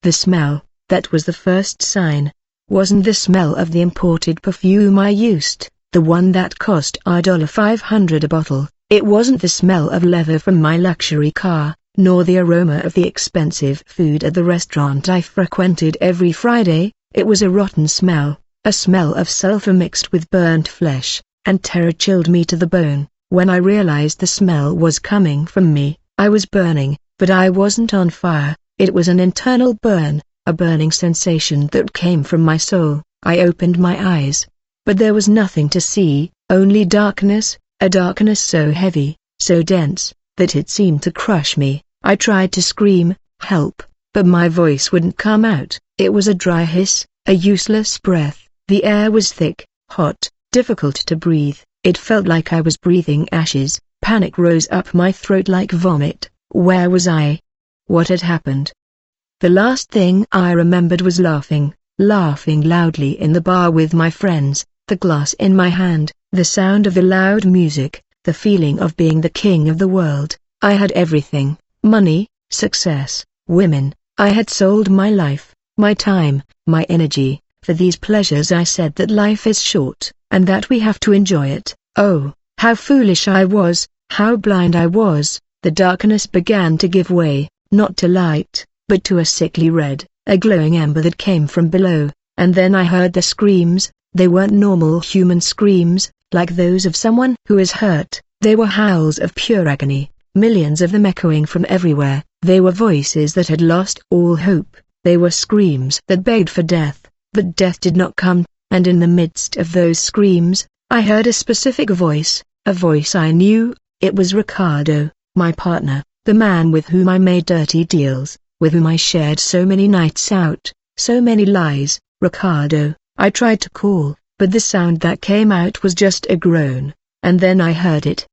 The smell, that was the first sign. Wasn't the smell of the imported perfume I used, the one that cost $500 a bottle. It wasn't the smell of leather from my luxury car, nor the aroma of the expensive food at the restaurant I frequented every Friday. It was a rotten smell, a smell of sulfur mixed with burnt flesh, and terror chilled me to the bone. When I realized the smell was coming from me, I was burning, but I wasn't on fire. It was an internal burn, a burning sensation that came from my soul. I opened my eyes, but there was nothing to see, only darkness, a darkness so heavy, so dense, that it seemed to crush me. I tried to scream, help, but my voice wouldn't come out. It was a dry hiss, a useless breath. The air was thick, hot, difficult to breathe. It felt like I was breathing ashes. Panic rose up my throat like vomit. Where was I? What had happened? The last thing I remembered was laughing loudly in the bar with my friends, the glass in my hand, the sound of the loud music, the feeling of being the king of the world. I had everything: money, success, women. I had sold my life, my time, my energy, for these pleasures. I said that life is short, and that we have to enjoy it. Oh, how foolish I was, how blind I was. The darkness began to give way, not to light, but to a sickly red, a glowing ember that came from below, and then I heard the screams. They weren't normal human screams, like those of someone who is hurt. They were howls of pure agony, millions of them echoing from everywhere. They were voices that had lost all hope. They were screams that begged for death, but death did not come, and in the midst of those screams, I heard a specific voice, a voice I knew. It was Ricardo, my partner, the man with whom I made dirty deals, with whom I shared so many nights out, so many lies. Ricardo. I tried to call, but the sound that came out was just a groan, and then I heard it.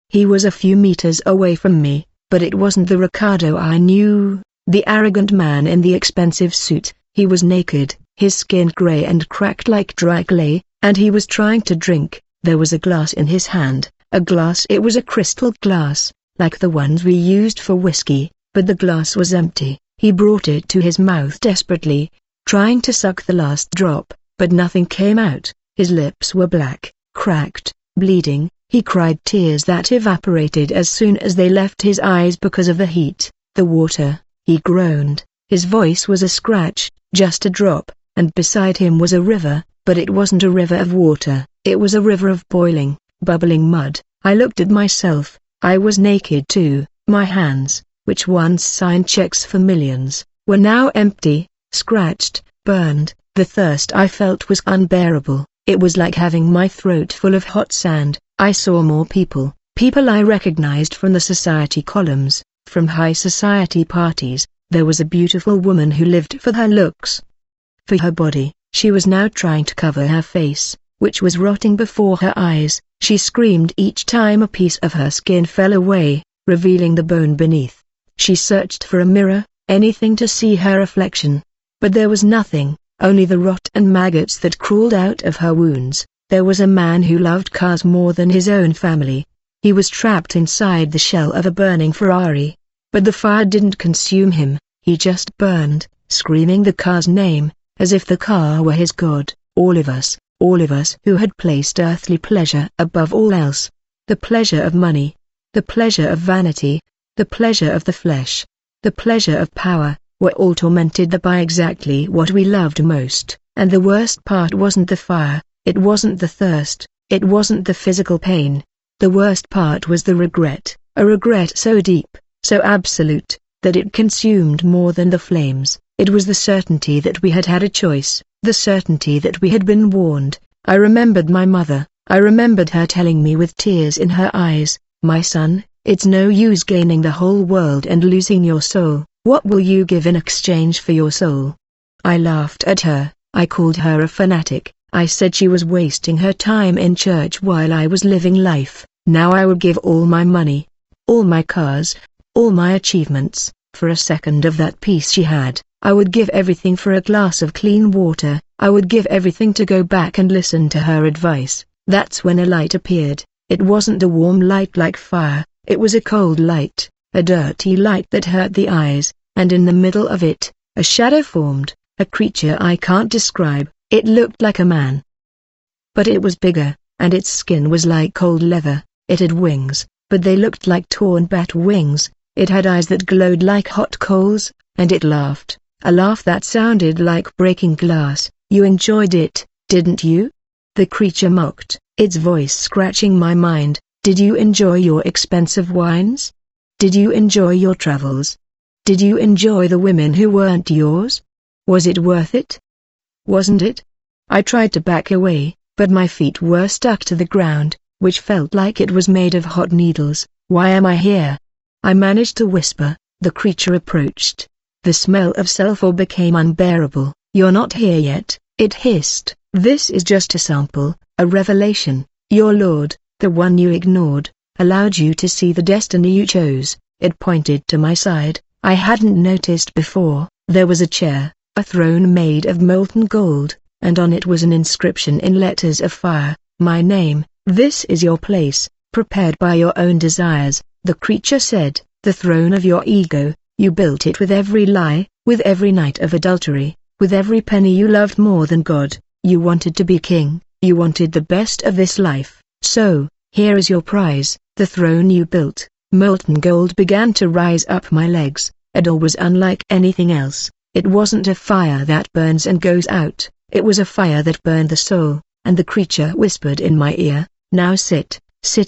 He was a few meters away from me, but it wasn't the Ricardo I knew, the arrogant man in the expensive suit. He was naked, his skin gray and cracked like dry clay, and he was trying to drink. There was a glass in his hand, a glass. It was a crystal glass, like the ones we used for whiskey, but the glass was empty. He brought it to his mouth desperately, trying to suck the last drop, but nothing came out. His lips were black, cracked, bleeding. He cried tears that evaporated as soon as they left his eyes because of the heat. The water, he groaned. His voice was a scratch, just a drop, and beside him was a river, but it wasn't a river of water. It was a river of boiling, bubbling mud. I looked at myself. I was naked too. My hands, which once signed checks for millions, were now empty, scratched, burned. The thirst I felt was unbearable. It was like having my throat full of hot sand. I saw more people I recognized from the society columns, from high society parties. There was a beautiful woman who lived for her looks, for her body. She was now trying to cover her face, which was rotting before her eyes. She screamed each time a piece of her skin fell away, revealing the bone beneath. She searched for a mirror, anything to see her reflection. But there was nothing, only the rot and maggots that crawled out of her wounds. There was a man who loved cars more than his own family. He was trapped inside the shell of a burning Ferrari. But the fire didn't consume him, he just burned, screaming the car's name, as if the car were his god. All of us who had placed earthly pleasure above all else, the pleasure of money, the pleasure of vanity, the pleasure of the flesh, the pleasure of power, were all tormented by exactly what we loved most. And the worst part wasn't the fire, it wasn't the thirst, it wasn't the physical pain. The worst part was the regret, a regret so deep, so absolute, that it consumed more than the flames. It was the certainty that we had had a choice, the certainty that we had been warned. I remembered my mother. I remembered her telling me with tears in her eyes, "My son, it's no use gaining the whole world and losing your soul. What will you give in exchange for your soul?" I laughed at her. I called her a fanatic. I said she was wasting her time in church while I was living life. Now I would give all my money, all my cars, all my achievements, for a second of that peace she had. I would give everything for a glass of clean water. I would give everything to go back and listen to her advice. That's when a light appeared. It wasn't a warm light like fire, it was a cold light, a dirty light that hurt the eyes, and in the middle of it, A shadow formed, a creature I can't describe. It looked like a man, but it was bigger, and its skin was like cold leather. It had wings, but they looked like torn bat wings. It had eyes that glowed like hot coals, and it laughed, a laugh that sounded like breaking glass. You enjoyed it, didn't you? The creature mocked, its voice scratching my mind. Did you enjoy your expensive wines? Did you enjoy your travels? Did you enjoy the women who weren't yours? Was it worth it? Wasn't it? I tried to back away, but my feet were stuck to the ground, which felt like it was made of hot needles. Why am I here? I managed to whisper. The creature approached. The smell of sulfur became unbearable. You're not here yet, it hissed. This is just a sample, a revelation. Your Lord, the one you ignored, allowed you to see the destiny you chose. It pointed to my side. I hadn't noticed before. There was a chair, a throne made of molten gold, and on it was an inscription in letters of fire. My name. This is your place, prepared by your own desires. The creature said, the throne of your ego. You built it with every lie, with every night of adultery, with every penny you loved more than God. You wanted to be king, you wanted the best of this life. So, here is your prize, the throne you built. Molten gold began to rise up my legs. A door was unlike anything else. It wasn't a fire that burns and goes out, it was a fire that burned the soul, and the creature whispered in my ear, now sit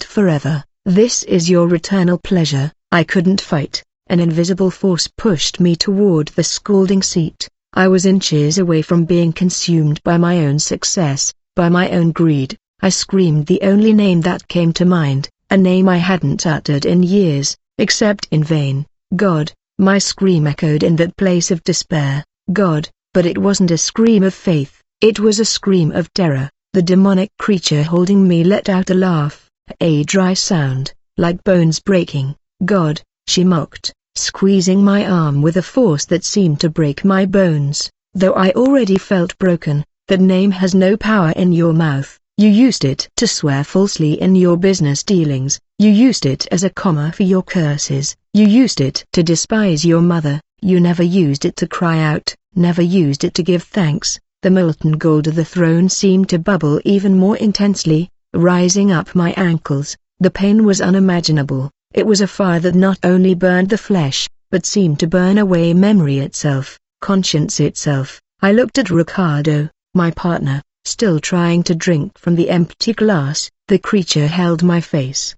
forever. This is your eternal pleasure. I couldn't fight. An invisible force pushed me toward the scalding seat. I was inches away from being consumed by my own success, by my own greed. I screamed the only name that came to mind, a name I hadn't uttered in years, except in vain. God. My scream echoed in that place of despair. God. But it wasn't a scream of faith, it was a scream of terror. The demonic creature holding me let out a laugh, a dry sound, like bones breaking. God, she mocked, squeezing my arm with a force that seemed to break my bones. Though I already felt broken, that name has no power in your mouth. You used it to swear falsely in your business dealings. You used it as a comma for your curses. You used it to despise your mother. You never used it to cry out, never used it to give thanks. The molten gold of the throne seemed to bubble even more intensely, rising up my ankles. The pain was unimaginable. It was a fire that not only burned the flesh, but seemed to burn away memory itself, conscience itself. I looked at Ricardo, my partner, still trying to drink from the empty glass. The creature held my face,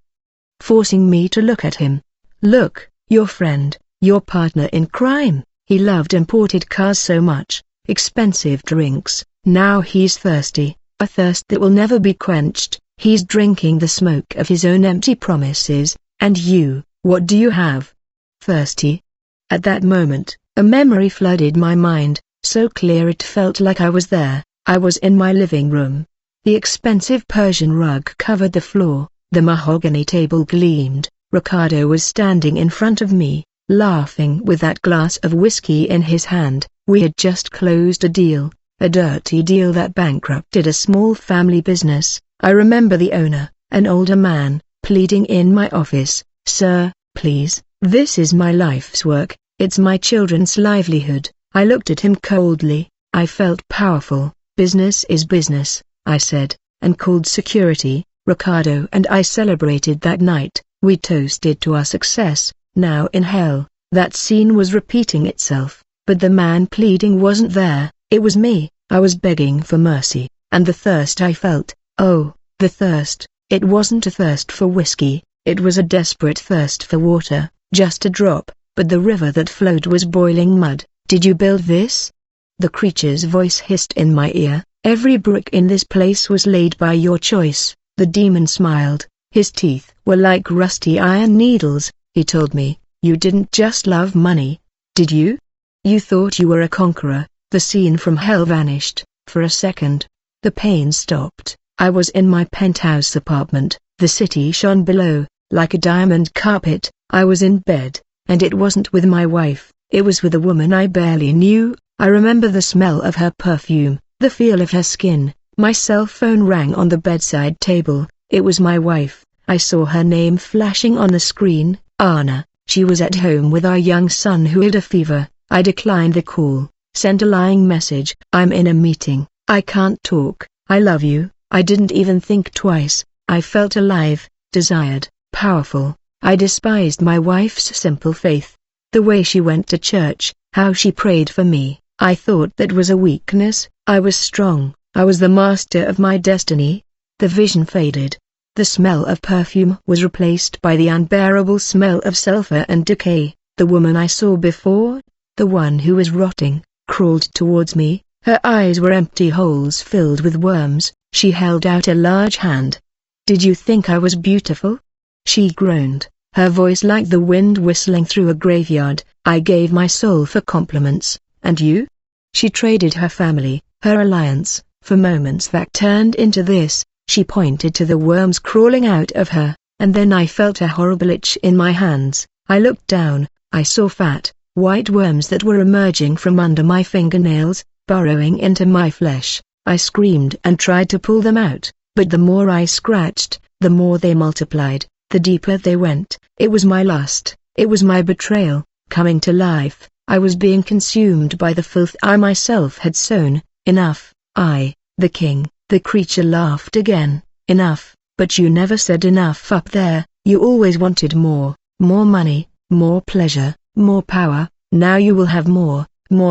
forcing me to look at him. Look, your friend, your partner in crime. He loved imported cars so much, expensive drinks. Now he's thirsty, a thirst that will never be quenched. He's drinking the smoke of his own empty promises. And you, what do you have? Thirsty? At that moment, a memory flooded my mind, so clear it felt like I was there. I was in my living room. The expensive Persian rug covered the floor, the mahogany table gleamed. Ricardo was standing in front of me, laughing with that glass of whiskey in his hand. We had just closed a deal, a dirty deal that bankrupted a small family business. I remember the owner, an older man, pleading in my office, "Sir, please, this is my life's work, it's my children's livelihood." I looked at him coldly. I felt powerful. "Business is business," I said, and called security. Ricardo and I celebrated that night. We toasted to our success. Now in hell, that scene was repeating itself, but the man pleading wasn't there. It was me. I was begging for mercy, and the thirst I felt, oh, the thirst. It wasn't a thirst for whiskey, it was a desperate thirst for water, just a drop, but the river that flowed was boiling mud. "Did you build this?" The creature's voice hissed in my ear. "Every brick in this place was laid by your choice." The demon smiled, his teeth were like rusty iron needles. He told me, "You didn't just love money, did you? You thought you were a conqueror." The scene from hell vanished. For a second, the pain stopped. I was in my penthouse apartment, the city shone below, like a diamond carpet. I was in bed, and it wasn't with my wife, it was with a woman I barely knew. I remember the smell of her perfume, the feel of her skin. My cell phone rang on the bedside table. It was my wife. I saw her name flashing on the screen, Anna. She was at home with our young son who had a fever. I declined the call, sent a lying message. I'm in a meeting, I can't talk, I love you. I didn't even think twice. I felt alive, desired, powerful. I despised my wife's simple faith. The way she went to church, how she prayed for me, I thought that was a weakness. I was strong, I was the master of my destiny. The vision faded. The smell of perfume was replaced by the unbearable smell of sulfur and decay. The woman I saw before, the one who was rotting, crawled towards me. Her eyes were empty holes filled with worms. She held out a large hand. "Did you think I was beautiful?" She groaned, her voice like the wind whistling through a graveyard. "I gave my soul for compliments, and you?" She traded her family, her alliance, for moments that turned into this. She pointed to the worms crawling out of her, and then I felt a horrible itch in my hands. I looked down, I saw fat, white worms that were emerging from under my fingernails, burrowing into my flesh. I screamed and tried to pull them out, but the more I scratched, the more they multiplied, the deeper they went. It was my lust, it was my betrayal, coming to life. I was being consumed by the filth I myself had sown. Enough, the king. The creature laughed again. "Enough, but you never said enough up there. You always wanted more money, more pleasure, more power. Now you will have more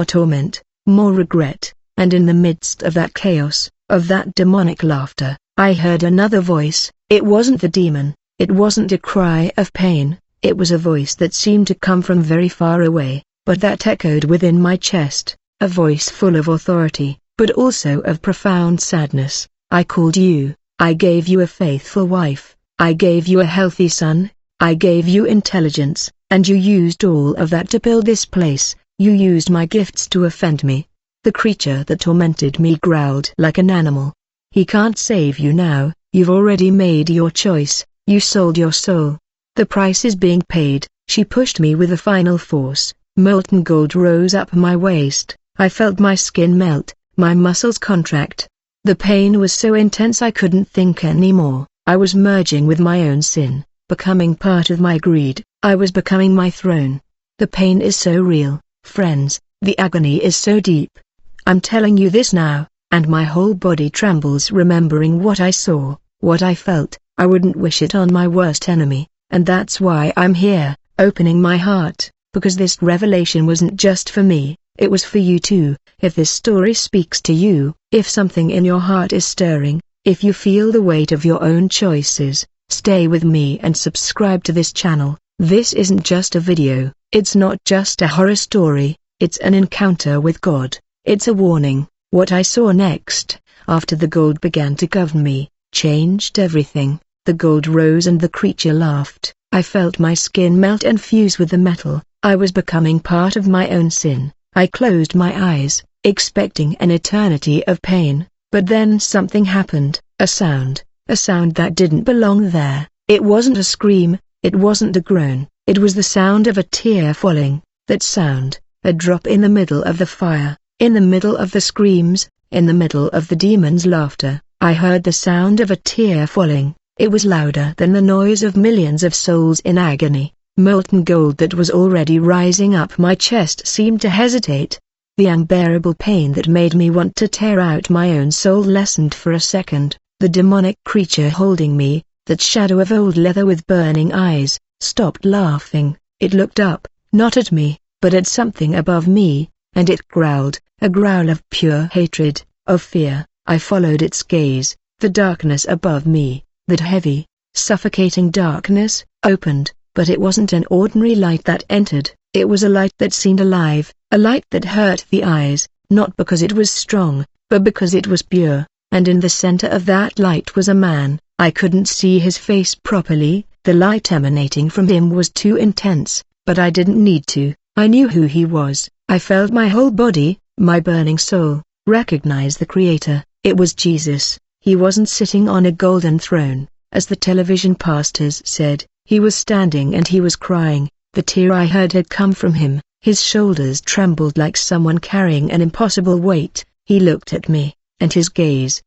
torment, more regret." And in the midst of that chaos, of that demonic laughter, I heard another voice. It wasn't the demon, it wasn't a cry of pain, it was a voice that seemed to come from very far away, but that echoed within my chest, a voice full of authority, but also of profound sadness. "I called you, I gave you a faithful wife, I gave you a healthy son, I gave you intelligence, and you used all of that to build this place. You used my gifts to offend me." The creature that tormented me growled like an animal. "He can't save you now, you've already made your choice, you sold your soul. The price is being paid." She pushed me with a final force. Molten gold rose up my waist. I felt my skin melt, my muscles contract. The pain was so intense I couldn't think anymore. I was merging with my own sin, becoming part of my greed. I was becoming my throne. The pain is so real, friends, the agony is so deep. I'm telling you this now, and my whole body trembles remembering what I saw, what I felt. I wouldn't wish it on my worst enemy, and that's why I'm here, opening my heart, because this revelation wasn't just for me, it was for you too. If this story speaks to you, if something in your heart is stirring, if you feel the weight of your own choices, stay with me and subscribe to this channel. This isn't just a video, it's not just a horror story, it's an encounter with God. It's a warning. What I saw next, after the gold began to govern me, changed everything. The gold rose and the creature laughed. I felt my skin melt and fuse with the metal. I was becoming part of my own sin. I closed my eyes, expecting an eternity of pain, but then something happened. A sound that didn't belong there. It wasn't a scream, it wasn't a groan, it was the sound of a tear falling. That sound, a drop in the middle of the fire. In the middle of the screams, in the middle of the demon's laughter, I heard the sound of a tear falling. It was louder than the noise of millions of souls in agony. Molten gold that was already rising up my chest seemed to hesitate. The unbearable pain that made me want to tear out my own soul lessened for a second. The demonic creature holding me, that shadow of old leather with burning eyes, stopped laughing. It looked up, not at me, but at something above me, and it growled, a growl of pure hatred, of fear. I followed its gaze. The darkness above me, that heavy, suffocating darkness, opened, but it wasn't an ordinary light that entered. It was a light that seemed alive, a light that hurt the eyes, not because it was strong, but because it was pure, and in the center of that light was a man. I couldn't see his face properly, the light emanating from him was too intense, but I didn't need to. I knew who he was. I felt my whole body, my burning soul, recognize the Creator. It was Jesus. He wasn't sitting on a golden throne, as the television pastors said. He was standing and he was crying. The tear I heard had come from him. His shoulders trembled like someone carrying an impossible weight. He looked at me, and his gaze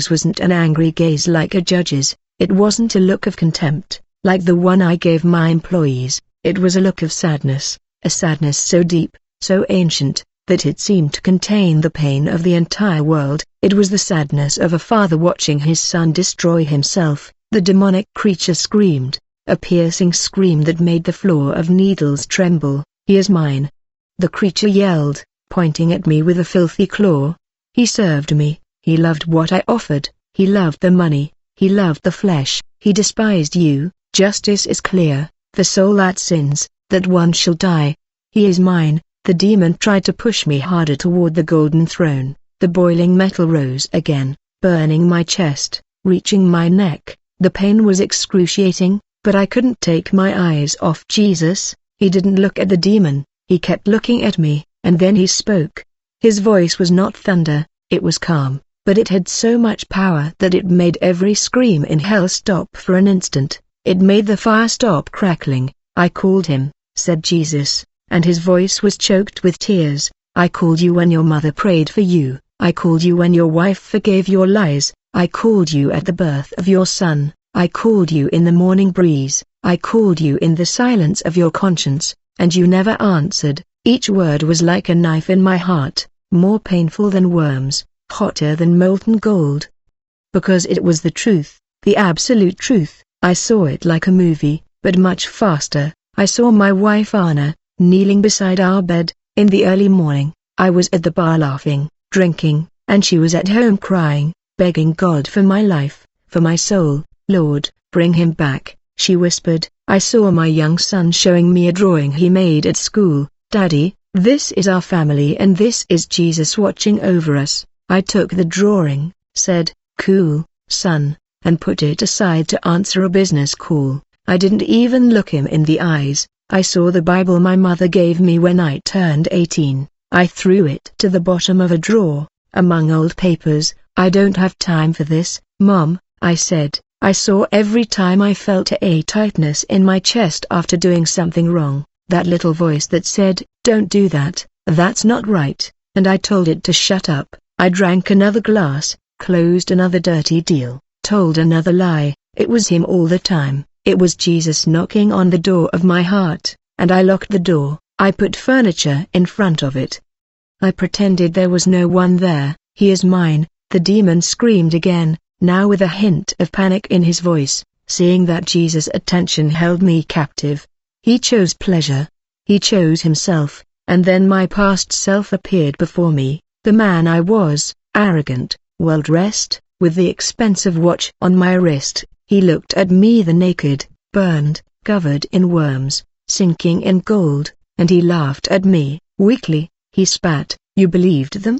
wasn't an angry gaze like a judge's. It wasn't a look of contempt, like the one I gave my employees. It was a look of sadness, a sadness so deep, so ancient, that it seemed to contain the pain of the entire world. It was the sadness of a father watching his son destroy himself. The demonic creature screamed, a piercing scream that made the floor of needles tremble. "He is mine!" the creature yelled, pointing at me with a filthy claw. "He served me, he loved what I offered, he loved the money, he loved the flesh, he despised you. Justice is clear, the soul that sins, that one shall die. He is mine." The demon tried to push me harder toward the golden throne. The boiling metal rose again, burning my chest, reaching my neck. The pain was excruciating, but I couldn't take my eyes off Jesus. He didn't look at the demon, he kept looking at me, and then he spoke. His voice was not thunder, it was calm, but it had so much power that it made every scream in hell stop for an instant. It made the fire stop crackling. "I called him," said Jesus, and his voice was choked with tears. "I called you when your mother prayed for you. I called you when your wife forgave your lies. I called you at the birth of your son. I called you in the morning breeze. I called you in the silence of your conscience, and you never answered." Each word was like a knife in my heart, more painful than worms, hotter than molten gold. Because it was the truth, the absolute truth. I saw it like a movie, but much faster. I saw my wife Anna, kneeling beside our bed. In the early morning, I was at the bar laughing, drinking, and she was at home crying, begging God for my life, for my soul. "Lord, bring him back," she whispered. I saw my young son showing me a drawing he made at school. "Daddy, this is our family and this is Jesus watching over us." I took the drawing, said, "Cool, son," and put it aside to answer a business call. I didn't even look him in the eyes. I saw the Bible my mother gave me when I turned 18. I threw it to the bottom of a drawer, among old papers. "I don't have time for this, Mom," I said. I saw every time I felt a tightness in my chest after doing something wrong, that little voice that said, "Don't do that, that's not right," and I told it to shut up. I drank another glass, closed another dirty deal, told another lie. It was him all the time. It was Jesus knocking on the door of my heart, and I locked the door. I put furniture in front of it. I pretended there was no one there. "He is mine," the demon screamed again, now with a hint of panic in his voice, seeing that Jesus' attention held me captive. He chose pleasure. He chose himself, and then my past self appeared before me, the man I was, arrogant, well-dressed, with the expensive watch on my wrist. He looked at me, the naked, burned, covered in worms, sinking in gold, and he laughed at me, weakly. He spat. "You believed them?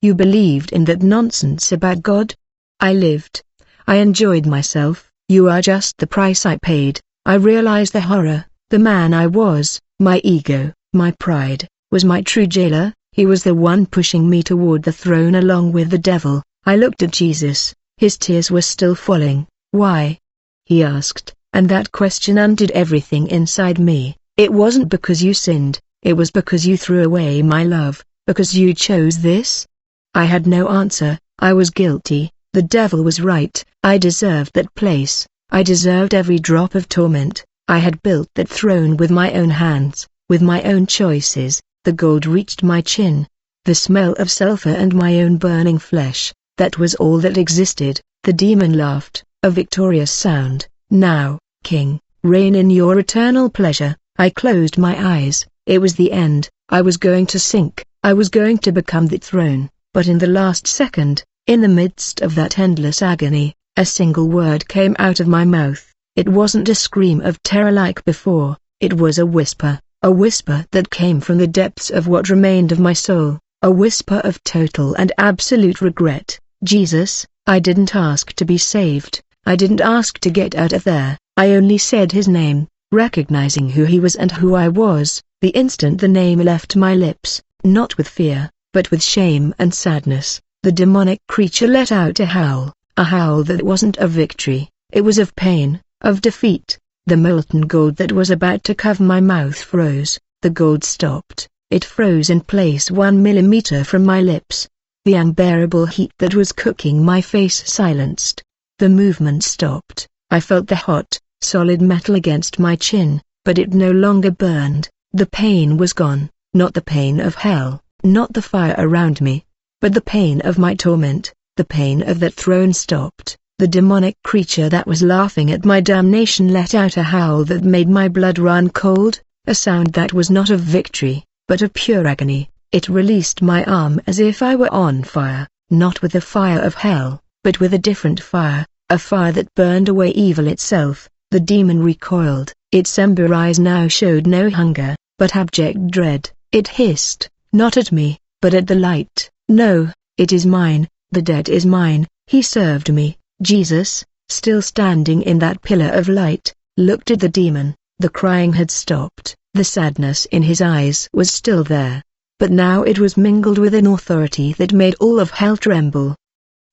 You believed in that nonsense about God?" I lived. I enjoyed myself. "You are just the price I paid." I realized the horror. The man I was, my ego, my pride, was my true jailer. He was the one pushing me toward the throne along with the devil. I looked at Jesus. His tears were still falling. "Why?" he asked, and that question undid everything inside me. "It wasn't because you sinned, it was because you threw away my love, because you chose this?" I had no answer. I was guilty. The devil was right. I deserved that place. I deserved every drop of torment. I had built that throne with my own hands, with my own choices. The gold reached my chin. The smell of sulfur and my own burning flesh, that was all that existed. The demon laughed, a victorious sound. "Now, King, reign in your eternal pleasure." I closed my eyes. It was the end. I was going to sink. I was going to become the throne. But in the last second, in the midst of that endless agony, a single word came out of my mouth. It wasn't a scream of terror like before. It was a whisper that came from the depths of what remained of my soul, a whisper of total and absolute regret. "Jesus, I didn't ask to be saved. I didn't ask to get out of there." I only said his name, recognizing who he was and who I was. The instant the name left my lips, not with fear, but with shame and sadness, the demonic creature let out a howl that wasn't of victory, it was of pain, of defeat. The molten gold that was about to cover my mouth froze. The gold stopped. It froze in place 1 millimeter from my lips. The unbearable heat that was cooking my face silenced. The movement stopped. I felt the hot, solid metal against my chin, but it no longer burned. The pain was gone, not the pain of hell, not the fire around me, but the pain of my torment, the pain of that throne stopped. The demonic creature that was laughing at my damnation let out a howl that made my blood run cold, a sound that was not of victory, but of pure agony. It released my arm as if I were on fire, not with the fire of hell, but with a different fire, a fire that burned away evil itself. The demon recoiled, its ember eyes now showed no hunger, but abject dread. It hissed, not at me, but at the light. "No, it is mine, the debt is mine." He served me. Jesus, still standing in that pillar of light, looked at the demon. The crying had stopped, the sadness in his eyes was still there, but now it was mingled with an authority that made all of hell tremble.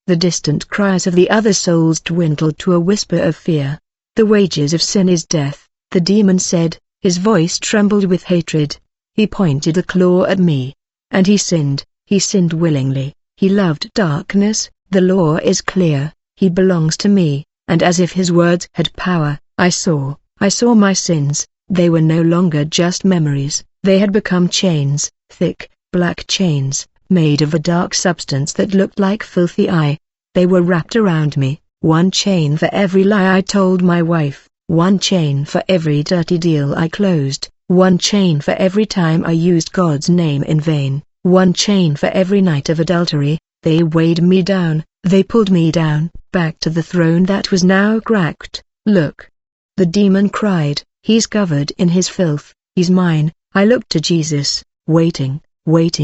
The distant cries of the other souls dwindled to a whisper of fear. "The wages of sin is death," the demon said, his voice trembled with hatred. He pointed a claw at me. "And he sinned willingly, he loved darkness, the law is clear, he belongs to me," and as if his words had power, I saw my sins. They were no longer just memories, they had become chains, thick, black chains, made of a dark substance that looked like filthy eye. They were wrapped around me, one chain for every lie I told my wife, one chain for every dirty deal I closed, one chain for every time I used God's name in vain, one chain for every night of adultery. They weighed me down, they pulled me down, back to the throne that was now cracked. "Look!" the demon cried, "he's covered in his filth, he's mine." I looked to Jesus, waiting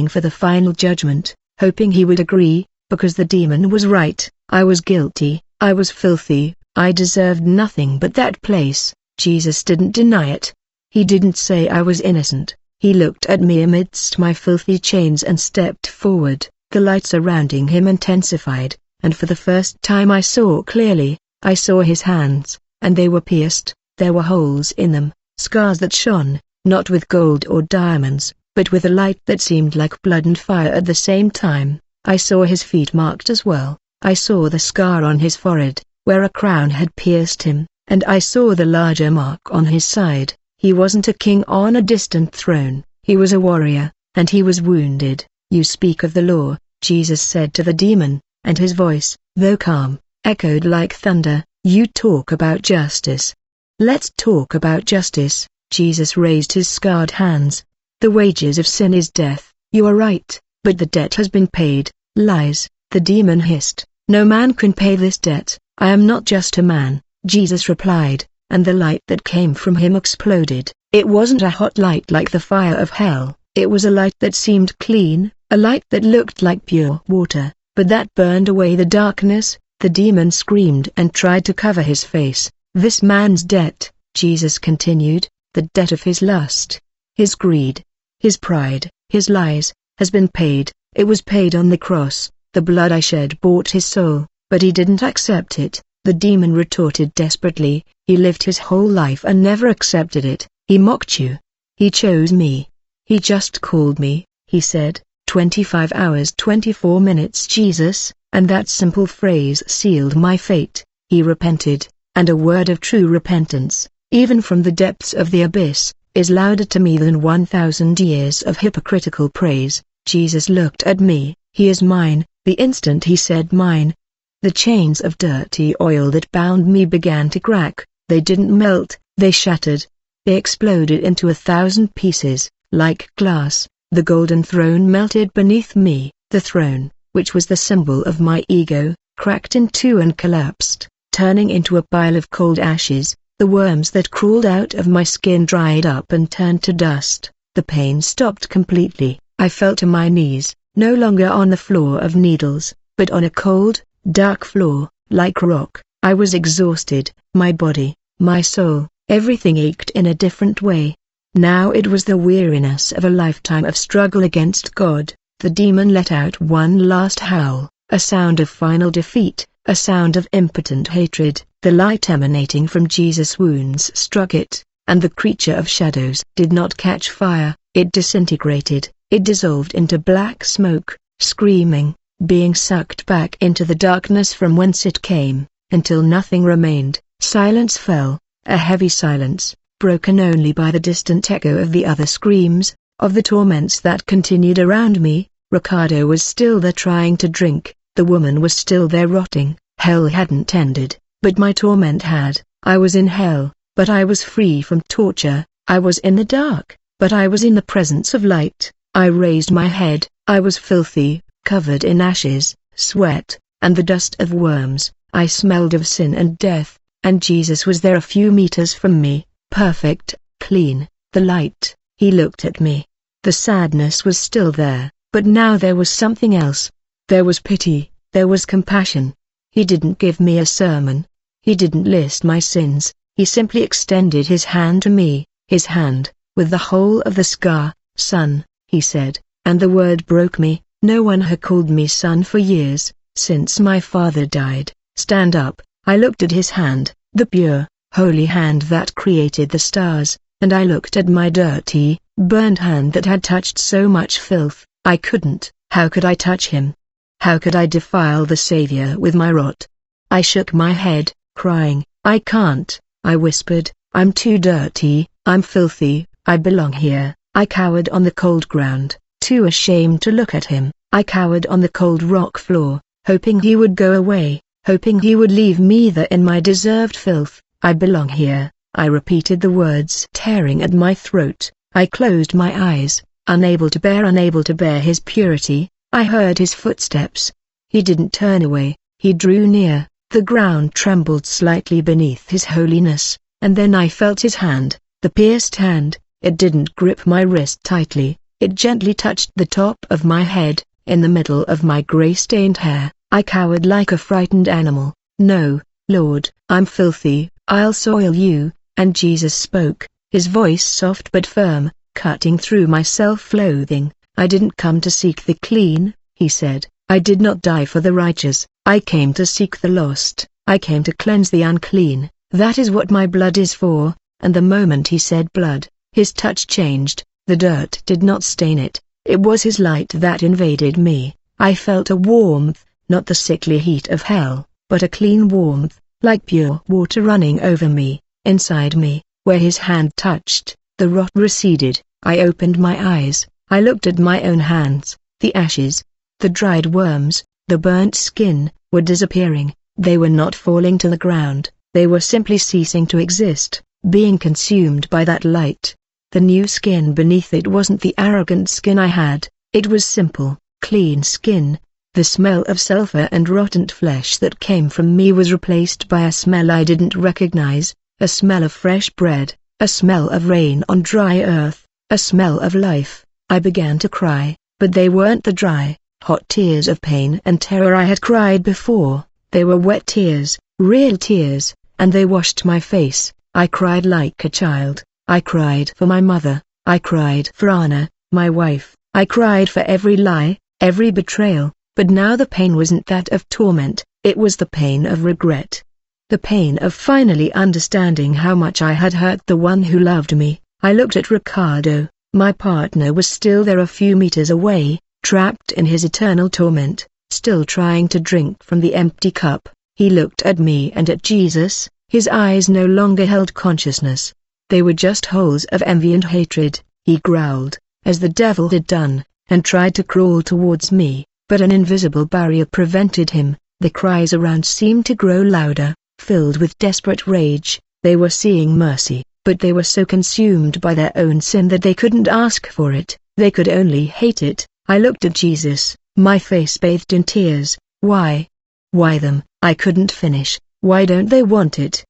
for the final judgment, hoping he would agree, because the demon was right. I was guilty, I was filthy, I deserved nothing but that place. Jesus didn't deny it. He didn't say I was innocent. He looked at me amidst my filthy chains and stepped forward. The light surrounding him intensified, and for the first time I saw clearly. I saw his hands, and they were pierced. There were holes in them, scars that shone, not with gold or diamonds, but with a light that seemed like blood and fire at the same time. I saw his feet marked as well. I saw the scar on his forehead, where a crown had pierced him, and I saw the larger mark on his side. He wasn't a king on a distant throne, he was a warrior, and he was wounded. "You speak of the law," Jesus said to the demon, and his voice, though calm, echoed like thunder. "You talk about justice. Let's talk about justice." Jesus raised his scarred hands. "The wages of sin is death, you are right, but the debt has been paid." "Lies," the demon hissed. "No man can pay this debt." "I am not just a man," Jesus replied, and the light that came from him exploded. It wasn't a hot light like the fire of hell, it was a light that seemed clean, a light that looked like pure water, but that burned away the darkness. The demon screamed and tried to cover his face. "This man's debt," Jesus continued, "the debt of his lust, his greed, his pride, his lies, has been paid. It was paid on the cross. The blood I shed bought his soul, but he didn't accept it." The demon retorted desperately. "He lived his whole life and never accepted it. He mocked you. He chose me. He just called me," he said. 25 hours 24 minutes Jesus, and that simple phrase sealed my fate. He repented, and a word of true repentance, even from the depths of the abyss, is louder to me than 1,000 years of hypocritical praise. Jesus looked at me. "He is mine." The instant he said mine, the chains of dirty oil that bound me began to crack. They didn't melt, they shattered. They exploded into 1,000 pieces, like glass. The golden throne melted beneath me. The throne, which was the symbol of my ego, cracked in two and collapsed, turning into a pile of cold ashes. The worms that crawled out of my skin dried up and turned to dust. The pain stopped completely. I fell to my knees, no longer on the floor of needles, but on a cold, dark floor, like rock. I was exhausted, my body, my soul, everything ached in a different way. Now it was the weariness of a lifetime of struggle against God. The demon let out one last howl, a sound of final defeat, a sound of impotent hatred. The light emanating from Jesus' wounds struck it, and the creature of shadows did not catch fire. It disintegrated, it dissolved into black smoke, screaming, being sucked back into the darkness from whence it came, until nothing remained. Silence fell, a heavy silence, broken only by the distant echo of the other screams, of the torments that continued around me. Ricardo was still there trying to drink, the woman was still there rotting. Hell hadn't ended, but my torment had. I was in hell, but I was free from torture. I was in the dark, but I was in the presence of light. I raised my head. I was filthy, covered in ashes, sweat, and the dust of worms. I smelled of sin and death, and Jesus was there a few meters from me, perfect, clean, the light. He looked at me. The sadness was still there, but now there was something else. There was pity, there was compassion. He didn't give me a sermon. He didn't list my sins. He simply extended his hand to me, his hand, with the whole of the scar. Son, he said, and the word broke me. No one had called me son for years, since my father died. Stand up. I looked at his hand, the pure, holy hand that created the stars, and I looked at my dirty, burned hand that had touched so much filth. I couldn't. How could I touch him? How could I defile the Savior with my rot? I shook my head, crying, I can't. I whispered, I'm too dirty, I'm filthy, I belong here. I cowered on the cold ground, too ashamed to look at him. I cowered on the cold rock floor, hoping he would go away, hoping he would leave me there in my deserved filth. I belong here. I repeated the words tearing at my throat. I closed my eyes, unable to bear his purity. I heard his footsteps. He didn't turn away, he drew near. The ground trembled slightly beneath his holiness, and then I felt his hand, the pierced hand. It didn't grip my wrist tightly, it gently touched the top of my head, in the middle of my gray-stained hair. I cowered like a frightened animal. No, Lord, I'm filthy, I'll soil you. And Jesus spoke, his voice soft but firm, cutting through my self-loathing. I didn't come to seek the clean, he said. I did not die for the righteous. I came to seek the lost. I came to cleanse the unclean. That is what my blood is for. And the moment he said blood, his touch changed. The dirt did not stain it. It was his light that invaded me. I felt a warmth, not the sickly heat of hell, but a clean warmth, like pure water running over me, inside me. Where his hand touched, the rot receded. I opened my eyes. I looked at my own hands. The ashes, the dried worms, the burnt skin, were disappearing. They were not falling to the ground. They were simply ceasing to exist, being consumed by that light. The new skin beneath it wasn't the arrogant skin I had. It was simple, clean skin. The smell of sulfur and rotten flesh that came from me was replaced by a smell I didn't recognize, a smell of fresh bread, a smell of rain on dry earth, a smell of life. I began to cry, but they weren't the dry, hot tears of pain and terror I had cried before. They were wet tears, real tears, and they washed my face. I cried like a child. I cried for my mother. I cried for Anna, my wife. I cried for every lie, every betrayal. But now the pain wasn't that of torment, it was the pain of regret. The pain of finally understanding how much I had hurt the one who loved me. I looked at Ricardo. My partner was still there a few meters away, trapped in his eternal torment, still trying to drink from the empty cup. He looked at me and at Jesus. His eyes no longer held consciousness. They were just holes of envy and hatred. He growled, as the devil had done, and tried to crawl towards me, but an invisible barrier prevented him. The cries around seemed to grow louder, filled with desperate rage. They were seeing mercy, but they were so consumed by their own sin that they couldn't ask for it. They could only hate it. I looked at Jesus, my face bathed in tears. Why? Why them? I couldn't finish. Why don't they want it?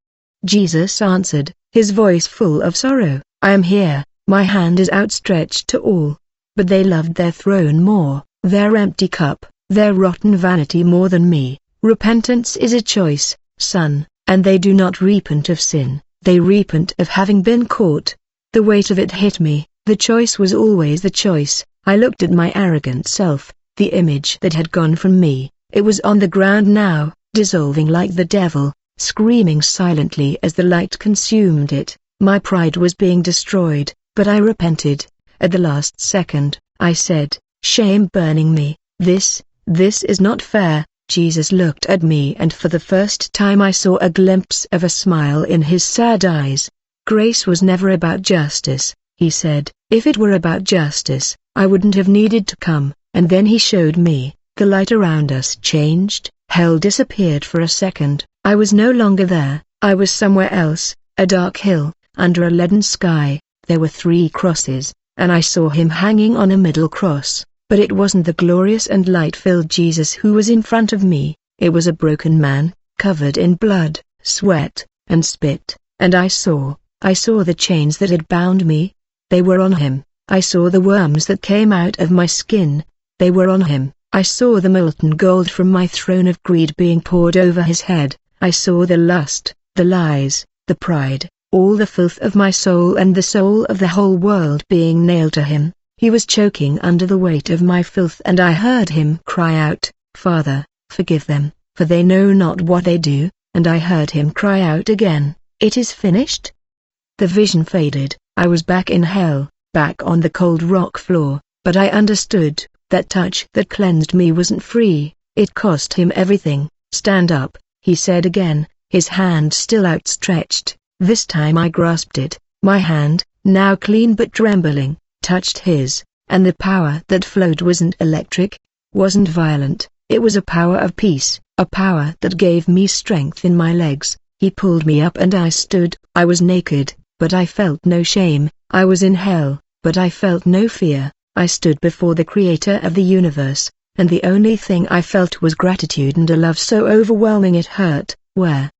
Jesus answered, his voice full of sorrow. I am here, my hand is outstretched to all. But they loved their throne more, their empty cup, their rotten vanity more than me. Repentance is a choice, son, and they do not repent of sin, they repent of having been caught. The weight of it hit me. The choice was always the choice. I looked at my arrogant self, the image that had gone from me. It was on the ground now, dissolving like the devil, screaming silently as the light consumed it. My pride was being destroyed, but I repented. At the last second, I said, shame burning me, this is not fair. Jesus looked at me and for the first time I saw a glimpse of a smile in his sad eyes. Grace was never about justice, he said. If it were about justice, I wouldn't have needed to come. And then he showed me. The light around us changed. Hell disappeared for a second. I was no longer there. I was somewhere else, a dark hill, under a leaden sky. There were 3 crosses, and I saw him hanging on a middle cross. But it wasn't the glorious and light-filled Jesus who was in front of me. It was a broken man, covered in blood, sweat, and spit. And I saw the chains that had bound me. They were on him. I saw the worms that came out of my skin. They were on him. I saw the molten gold from my throne of greed being poured over his head. I saw the lust, the lies, the pride, all the filth of my soul and the soul of the whole world being nailed to him. He was choking under the weight of my filth, and I heard him cry out, "Father, forgive them, for they know not what they do." And I heard him cry out again, "It is finished." The vision faded. I was back in hell, back on the cold rock floor, but I understood. That touch that cleansed me wasn't free. It cost him everything. "Stand up," he said again, his hand still outstretched. This time I grasped it. My hand, now clean but trembling, touched his, and the power that flowed wasn't electric, wasn't violent. It was a power of peace, a power that gave me strength in my legs. He pulled me up and I stood. I was naked, but I felt no shame. I was in hell, but I felt no fear. I stood before the Creator of the universe, and the only thing I felt was gratitude and a love so overwhelming it hurt. Where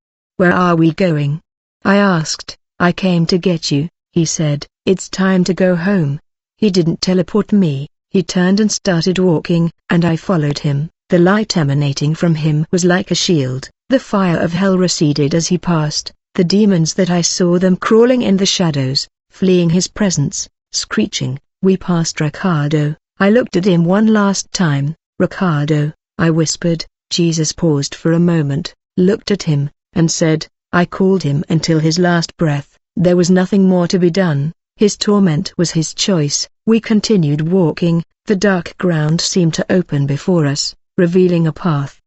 are we going?" I asked. "I came to get you," he said. "It's time to go home." He didn't teleport me. He turned and started walking, and I followed him. The light emanating from him was like a shield. The fire of hell receded as he passed. The demons that I saw them crawling in the shadows, fleeing his presence, screeching. We passed Ricardo. I looked at him one last time. "Ricardo," I whispered. Jesus paused for a moment, looked at him, and said, "I called him until his last breath. There was nothing more to be done. His torment was his choice." We continued walking. The dark ground seemed to open before us, revealing a path.